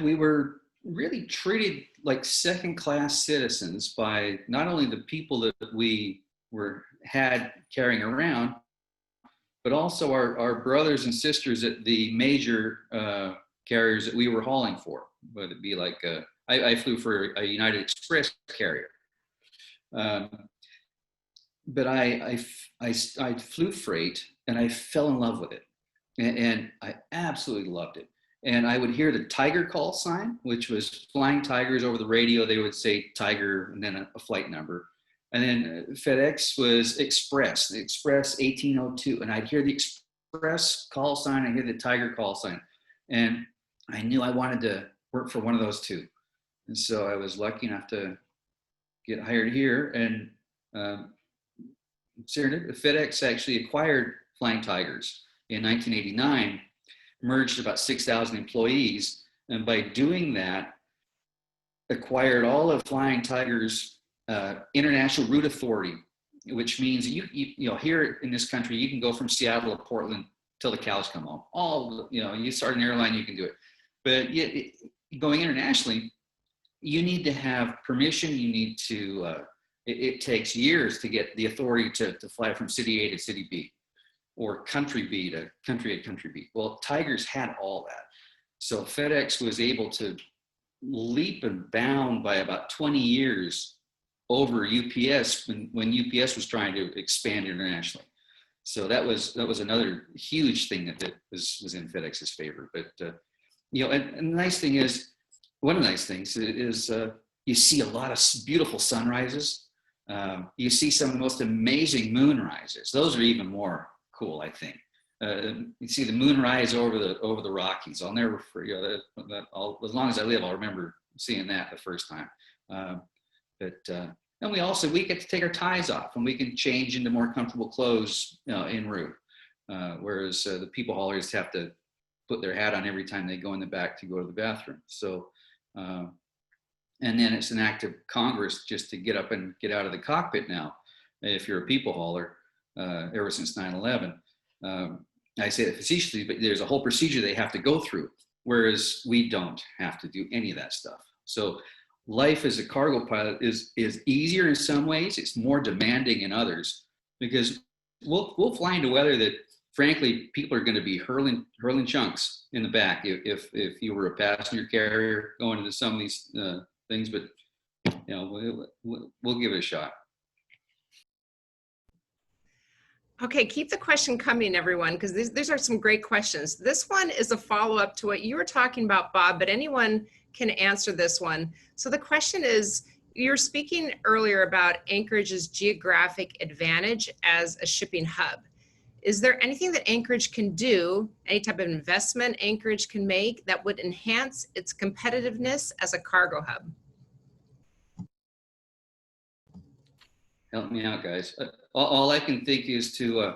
we were really treated like second-class citizens by not only the people that we had carrying around, but also our brothers and sisters at the major carriers that we were hauling for, whether it be like, I flew for a United Express carrier. But I flew freight, and I fell in love with it. And I absolutely loved it. And I would hear the Tiger call sign, which was flying tigers over the radio. They would say Tiger and then a flight number. And then FedEx was Express 1802. And I'd hear the Express call sign, I'd hear the Tiger call sign. And I knew I wanted to work for one of those two. And so I was lucky enough to get hired here. And FedEx actually acquired Flying Tigers in 1989, merged about 6,000 employees. And by doing that, acquired all of Flying Tigers' international route authority, which means you know, here in this country, you can go from Seattle to Portland till the cows come home. All, you know, you start an airline, you can do it. But going internationally, you need to have permission. You need to, it takes years to get the authority to fly from city A to city B, or country B to country A, country B. Well, Tigers had all that. So FedEx was able to leap and bound by about 20 years over UPS when UPS was trying to expand internationally. So that was another huge thing that was in FedEx's favor. But you know, and the nice thing is, one of the nice things is you see a lot of beautiful sunrises. You see some of the most amazing moonrises. Those are even more cool, I think. You see the moonrise over the Rockies. I'll never forget that. As long as I live, I'll remember seeing that the first time. And we get to take our ties off, and we can change into more comfortable clothes, you know, en route. Whereas the people haulers have to put their hat on every time they go in the back to go to the bathroom. So, and then it's an act of Congress just to get up and get out of the cockpit now, if you're a people hauler, ever since 9/11. I say that facetiously, but there's a whole procedure they have to go through, whereas we don't have to do any of that stuff. So life as a cargo pilot is easier in some ways. It's more demanding in others, because we'll fly into weather that, frankly, people are going to be hurling chunks in the back if you were a passenger carrier going into some of these things. But you know, we'll give it a shot. Okay, keep the question coming, everyone, because these are some great questions. This one is a follow-up to what you were talking about, Bob, but anyone can answer this one. So the question is, you were speaking earlier about Anchorage's geographic advantage as a shipping hub. Is there anything that Anchorage can do, any type of investment Anchorage can make that would enhance its competitiveness as a cargo hub? Help me out, guys. All I can think is to,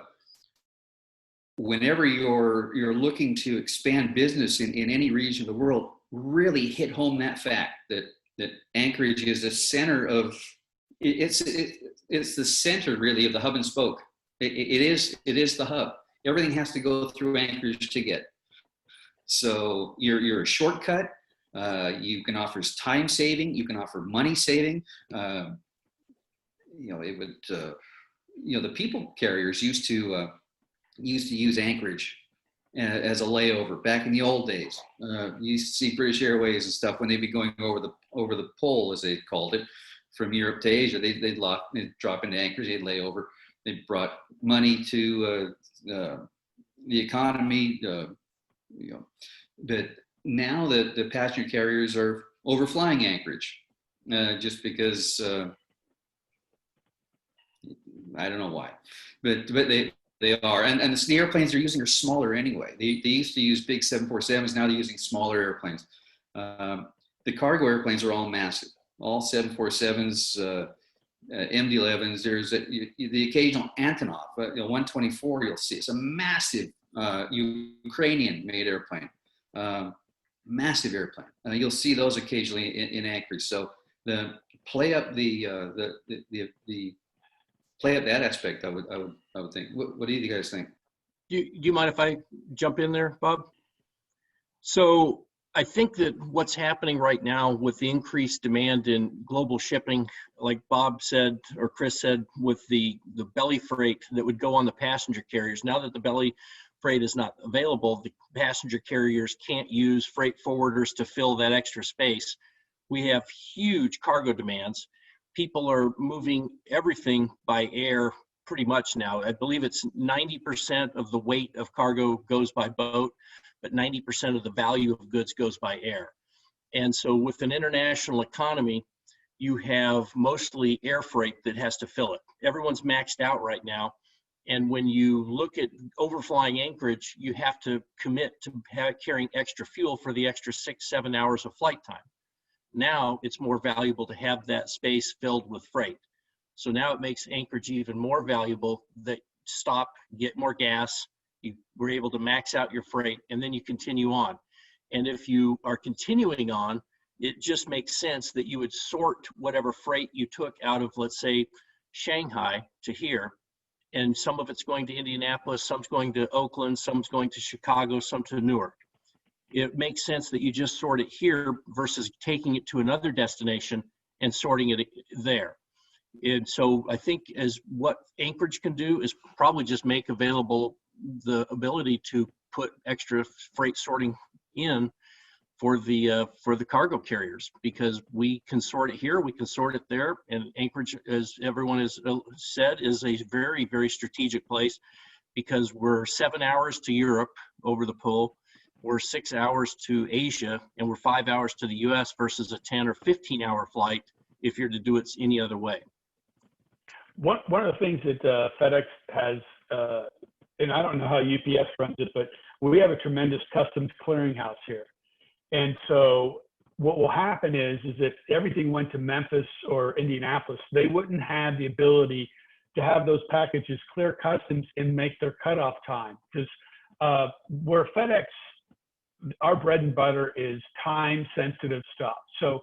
whenever you're looking to expand business in any region of the world, really hit home that fact that Anchorage is the center of, it's the center really of the hub and spoke. It is the hub. Everything has to go through Anchorage to get. So you're a shortcut. You can offer time saving. You can offer money saving. You know, it would. You know, the people carriers used to use Anchorage as a layover back in the old days. You used to see British Airways and stuff when they'd be going over the pole, as they called it, from Europe to Asia. They'd drop into Anchorage. They'd lay over. They brought money to the economy. You know, but now the passenger carriers are overflying Anchorage just because. I don't know why, but they are, and the airplanes they're using are smaller anyway. They used to use big 747s. Now they're using smaller airplanes. The cargo airplanes are all massive, all 747s, MD-11s. There's the occasional Antonov, 124. You'll see it's a massive Ukrainian-made airplane, massive airplane. You'll see those occasionally in Anchorage. So play up the play up that aspect. I would think. What do you guys think? Do you mind if I jump in there, Bob? So I think that what's happening right now with the increased demand in global shipping, like Bob said, or Chris said, with the belly freight that would go on the passenger carriers, now that the belly freight is not available, the passenger carriers can't use freight forwarders to fill that extra space. We have huge cargo demands. People are moving everything by air pretty much now. I believe it's 90% of the weight of cargo goes by boat, but 90% of the value of goods goes by air. And so with an international economy, you have mostly air freight that has to fill it. Everyone's maxed out right now. And when you look at overflying Anchorage, you have to commit to carrying extra fuel for the extra 6-7 hours of flight time. Now it's more valuable to have that space filled with freight. So now it makes Anchorage even more valuable that stop, get more gas, you were able to max out your freight, and then you continue on. And if you are continuing on, it just makes sense that you would sort whatever freight you took out of, let's say, Shanghai to here, and some of it's going to Indianapolis, some's going to Oakland, some's going to Chicago, some to Newark. It makes sense that you just sort it here versus taking it to another destination and sorting it there. And so I think as what Anchorage can do is probably just make available the ability to put extra freight sorting in for the cargo carriers, because we can sort it here, we can sort it there, and Anchorage, as everyone has said, is a very, very strategic place because we're 7 hours to Europe over the pull, we're 6 hours to Asia, and we're 5 hours to the US versus a 10 or 15 hour flight if you're to do it any other way. One of the things that FedEx has, and I don't know how UPS runs it, but we have a tremendous customs clearinghouse here. And so what will happen is if everything went to Memphis or Indianapolis, they wouldn't have the ability to have those packages clear customs and make their cutoff time. Because where FedEx, our bread and butter is time sensitive stuff. So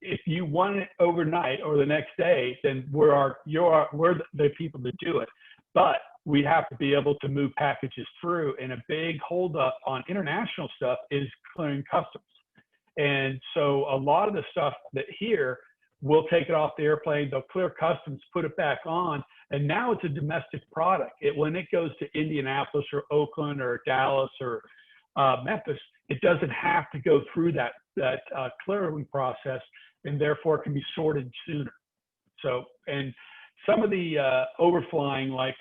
if you want it overnight or the next day, then we're the people to do it. But we have to be able to move packages through, and a big holdup on international stuff is clearing customs. And so a lot of the stuff that here, we'll take it off the airplane, they'll clear customs, put it back on, and now it's a domestic product. When it goes to Indianapolis or Oakland or Dallas or Memphis, it doesn't have to go through that clearing process, and therefore it can be sorted sooner. So, and some of the overflying, like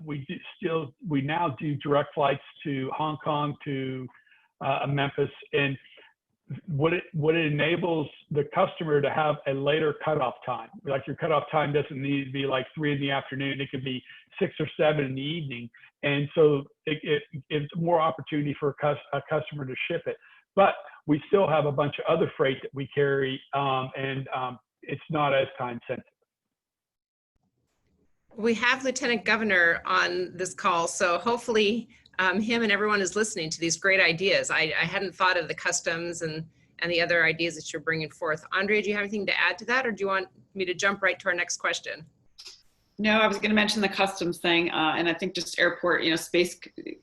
we now do direct flights to Hong Kong to Memphis, and what it enables the customer to have a later cutoff time. Like your cutoff time doesn't need to be like 3 in the afternoon; it could be 6 or 7 in the evening, and so it's more opportunity for a customer to ship it. But we still have a bunch of other freight that we carry, and it's not as time sensitive. We have Lieutenant Governor on this call, so hopefully him and everyone is listening to these great ideas. I hadn't thought of the customs and the other ideas that you're bringing forth. Andrea, do you have anything to add to that, or do you want me to jump right to our next question? No, I was going to mention the customs thing, and I think just airport, space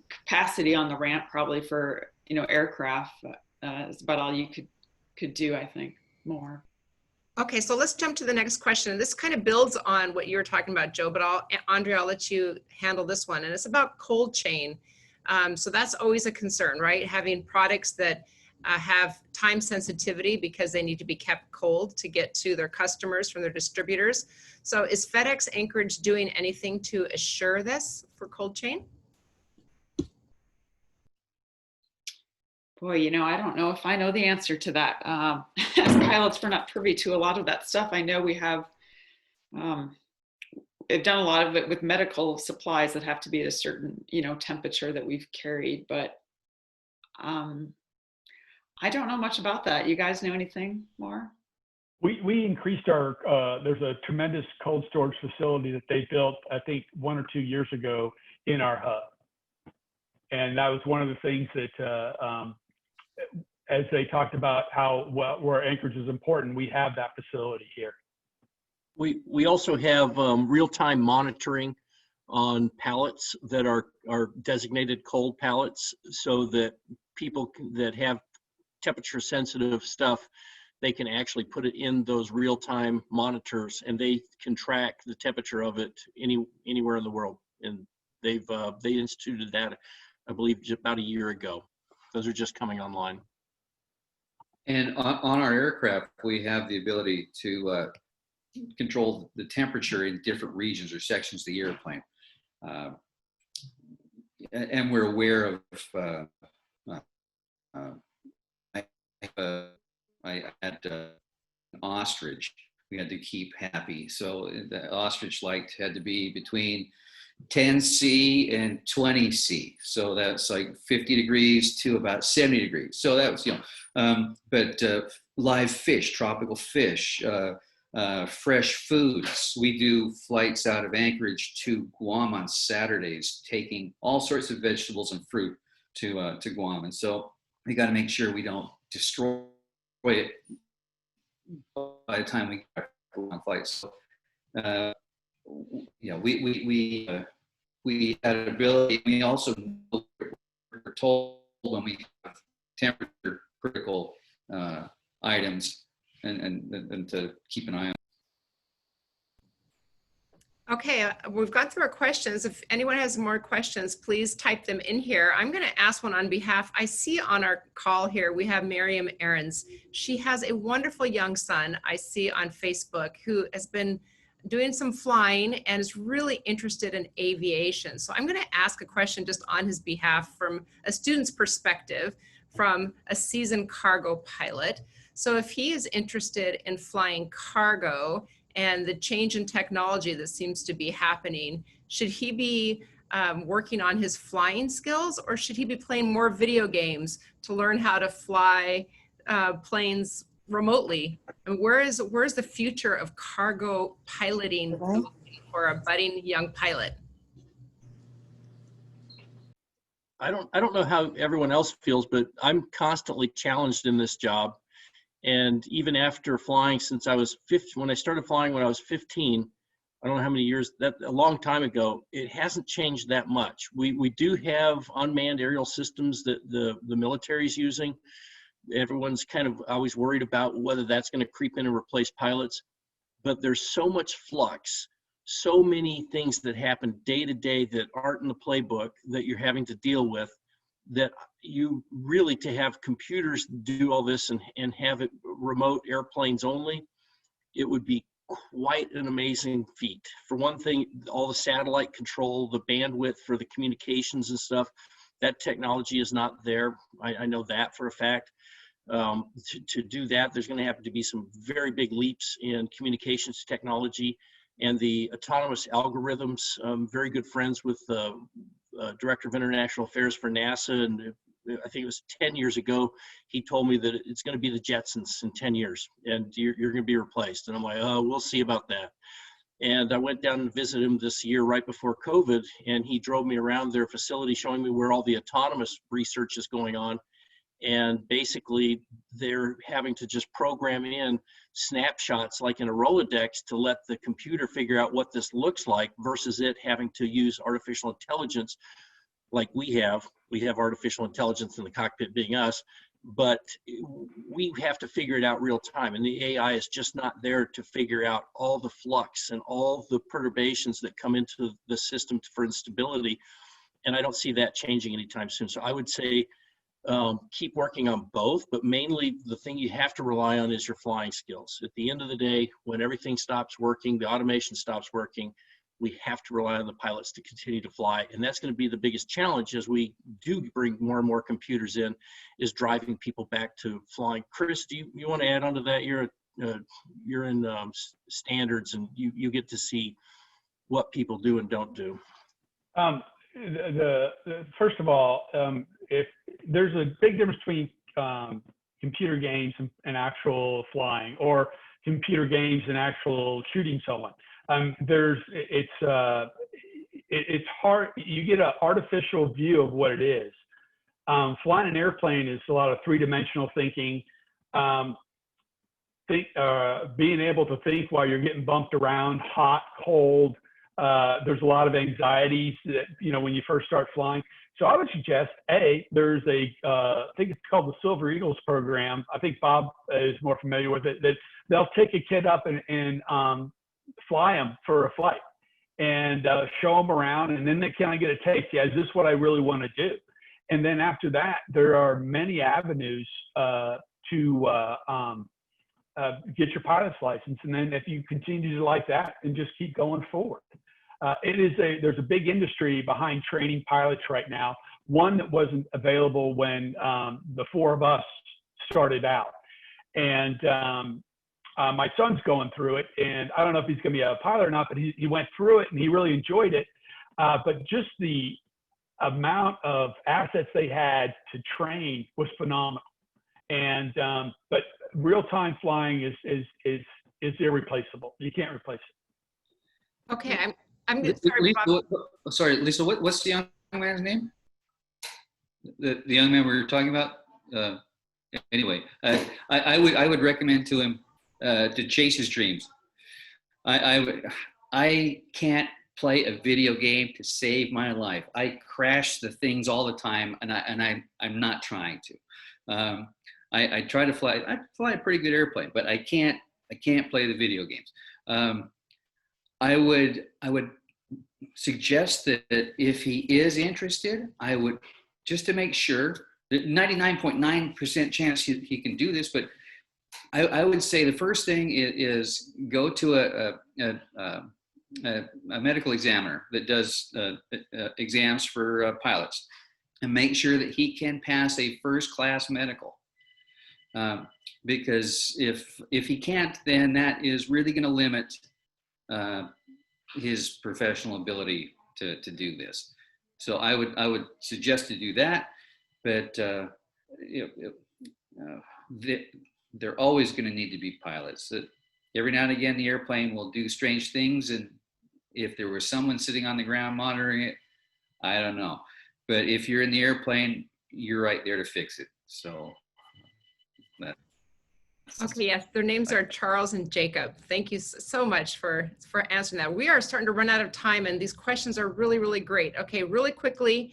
capacity on the ramp probably for, aircraft is about all you could do, I think, more. Okay, so let's jump to the next question. This kind of builds on what you were talking about, Joe, but Andrea, I'll let you handle this one. And it's about cold chain. So that's always a concern, right? Having products that have time sensitivity because they need to be kept cold to get to their customers from their distributors. So is FedEx Anchorage doing anything to assure this for cold chain? Boy, I don't know if I know the answer to that. As pilots, we're not privy to a lot of that stuff. I know we have done a lot of it with medical supplies that have to be at a certain, temperature that we've carried, but I don't know much about that. You guys know anything more? We increased our, there's a tremendous cold storage facility that they built, I think 1 or 2 years ago in our hub. And that was one of the things that, as they talked about where Anchorage is important, we have that facility here. We also have real-time monitoring on pallets that are designated cold pallets, so that people that have temperature sensitive stuff, they can actually put it in those real-time monitors, and they can track the temperature of it anywhere in the world. And they instituted that, I believe, just about a year ago. Those are just coming online. And on our aircraft, we have the ability to control the temperature in different regions or sections of the airplane. And we're aware of, I had an ostrich we had to keep happy. So the ostrich light had to be between 10C and 20C. So that's like 50 degrees to about 70 degrees. So that was, but live fish, tropical fish, fresh foods. We do flights out of Anchorage to Guam on Saturdays, taking all sorts of vegetables and fruit to Guam. And so we got to make sure we don't destroy it by the time we go on flights. So, we had an ability. We also were told when we have temperature critical items and to keep an eye on. Okay, we've gone through our questions. If anyone has more questions, please type them in here. I'm going to ask one on behalf. I see on our call here, we have Miriam Ahrens. She has a wonderful young son I see on Facebook who has been doing some flying and is really interested in aviation. So I'm going to ask a question just on his behalf from a student's perspective, from a seasoned cargo pilot. So if he is interested in flying cargo and the change in technology that seems to be happening, should he be working on his flying skills, or should he be playing more video games to learn how to fly planes remotely? And where is the future of cargo piloting for a budding young pilot? I don't know how everyone else feels, but I'm constantly challenged in this job. And even after flying since I was 15, when I started flying when I was 15, I don't know how many years, that a long time ago, it hasn't changed that much. We do have unmanned aerial systems that the military's using. Everyone's kind of always worried about whether that's going to creep in and replace pilots. But there's so much flux, so many things that happen day to day that aren't in the playbook that you're having to deal with, that you really, to have computers do all this and have it remote airplanes only, it would be quite an amazing feat. For one thing, all the satellite control, the bandwidth for the communications and stuff, that technology is not there. I know that for a fact. To do that, there's going to have to be some very big leaps in communications technology and the autonomous algorithms. I'm very good friends with the Director of International Affairs for NASA, and I think it was 10 years ago, he told me that it's going to be the Jetsons in 10 years, and you're going to be replaced. And I'm like, oh, we'll see about that. And I went down and visited him this year right before COVID, and he drove me around their facility showing me where all the autonomous research is going on. And basically, they're having to just program in snapshots like in a Rolodex to let the computer figure out what this looks like, versus it having to use artificial intelligence like we have. We have artificial intelligence in the cockpit, being us, but we have to figure it out real time. And the AI is just not there to figure out all the flux and all the perturbations that come into the system for instability. And I don't see that changing anytime soon. So I would say, keep working on both, but mainly the thing you have to rely on is your flying skills. At the end of the day, when everything stops working, the automation stops working, we have to rely on the pilots to continue to fly. And that's going to be the biggest challenge as we do bring more and more computers in, is driving people back to flying. Chris, do you want to add on to that? You're in standards, and you get to see what people do and don't do. First of all, if there's a big difference between computer games and actual flying, or computer games and actual shooting someone. It's hard. You get an artificial view of what it is. Flying an airplane is a lot of three-dimensional thinking. being able to think while you're getting bumped around, hot, cold. There's a lot of anxieties that, when you first start flying. So I would suggest, there's I think it's called the Silver Eagles program. I think Bob is more familiar with it, that they'll take a kid up and fly them for a flight and show them around. And then they kind of get a taste. Yeah, is this what I really want to do? And then after that, there are many avenues to get your pilot's license. And then if you continue to like that, and just keep going forward. There's a big industry behind training pilots right now, one that wasn't available when the four of us started out. And my son's going through it, and I don't know if he's going to be a pilot or not, but he went through it and he really enjoyed it. But just the amount of assets they had to train was phenomenal. And but real-time flying is irreplaceable. You can't replace it. Okay, I'm sorry, Bob. Sorry, Lisa. What's the young man's name? The young man we were talking about. Anyway, I would recommend to him to chase his dreams. I can't play a video game to save my life. I crash the things all the time, and I'm not trying to. I try to fly. I fly a pretty good airplane, but I can't play the video games. I would suggest that if he is interested, I would, just to make sure, that 99.9% chance he can do this, but I would say the first thing is go to a medical examiner that does exams for pilots, and make sure that he can pass a first-class medical. Because if he can't, then that is really going to limit his professional ability to do this. So I would suggest to do that, but they're always going to need to be pilots. Every now and again, the airplane will do strange things, and if there was someone sitting on the ground monitoring it, I don't know. But if you're in the airplane, you're right there to fix it. So. Okay, yes, their names are Charles and Jacob. Thank you so much for answering that. We are starting to run out of time, and these questions are really, really great. Okay, really quickly,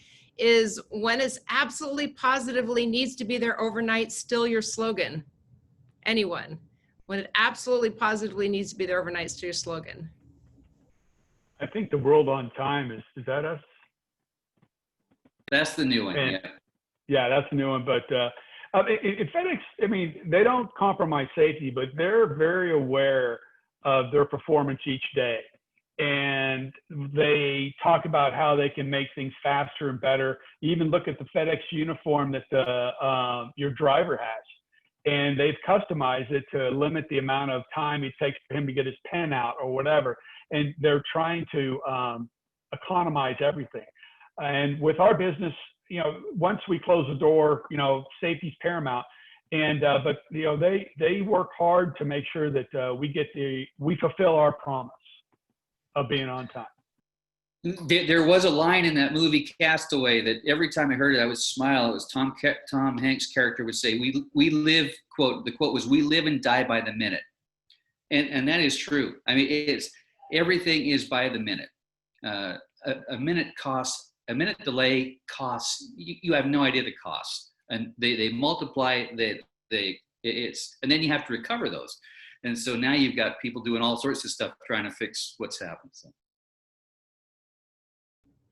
when is absolutely positively needs to be there overnight still your slogan? Anyone? When it absolutely positively needs to be there overnight, still your slogan? I think the world on time is that us? That's the new one, yeah. Yeah, that's the new one, but FedEx, they don't compromise safety, but they're very aware of their performance each day. And they talk about how they can make things faster and better. You even look at the FedEx uniform that your driver has. And they've customized it to limit the amount of time it takes for him to get his pen out or whatever. And they're trying to economize everything. And with our business, once we close the door, safety's paramount. And but they work hard to make sure that we fulfill our promise of being on time. There was a line in that movie Castaway that every time I heard it, I would smile. It was Tom Hanks' character would say, "We live," quote, the quote was, "We live and die by the minute," and that is true. I mean, everything is by the minute. A minute delay costs. You have no idea the cost, and they multiply. And then you have to recover those, and so now you've got people doing all sorts of stuff trying to fix what's happened. So.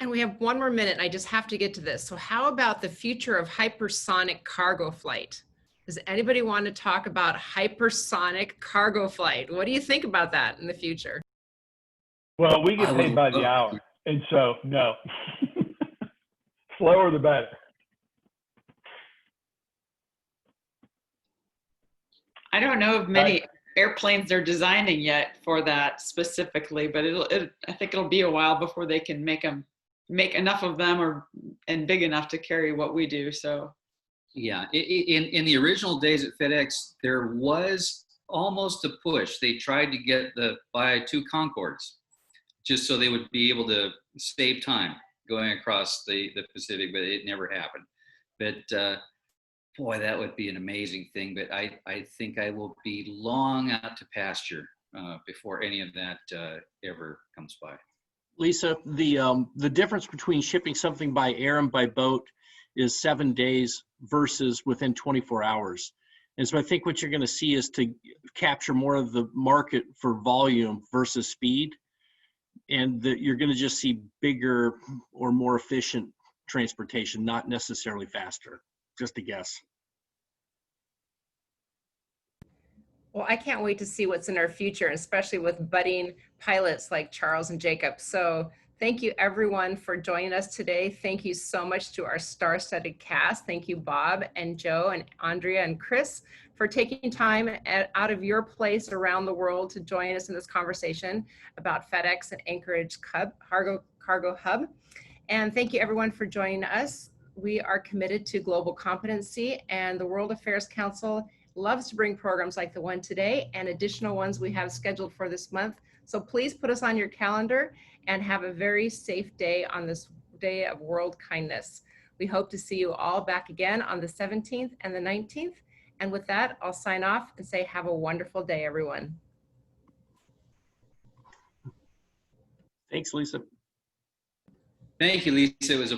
And we have one more minute, and I just have to get to this. So how about the future of hypersonic cargo flight? Does anybody want to talk about hypersonic cargo flight? What do you think about that in the future? Well, we get paid by the hour, and so no. Slower the better. I don't know of many airplanes they're designing yet for that specifically, but I think it'll be a while before they can make enough of them and big enough to carry what we do. So yeah, in the original days at FedEx, there was almost a push. They tried to buy 2 Concords just so they would be able to save time going across the Pacific, but it never happened. But Boy, that would be an amazing thing, but I think I will be long out to pasture before any of that ever comes by. Lisa, the difference between shipping something by air and by boat is 7 days versus within 24 hours. And so I think what you're going to see is to capture more of the market for volume versus speed, and that you're going to just see bigger or more efficient transportation, not necessarily faster. Just a guess. Well, I can't wait to see what's in our future, especially with budding pilots like Charles and Jacob. So thank you everyone for joining us today. Thank you so much to our star-studded cast. Thank you, Bob and Joe and Andrea and Chris, for taking time out of your place around the world to join us in this conversation about FedEx and Anchorage Cargo Hub. And thank you everyone for joining us. We are committed to global competency, and the World Affairs Council loves to bring programs like the one today and additional ones we have scheduled for this month. So please put us on your calendar and have a very safe day on this day of world kindness. We hope to see you all back again on the 17th and the 19th. And with that, I'll sign off and say, have a wonderful day, everyone. Thanks, Lisa. Thank you, Lisa. It was a pleasure.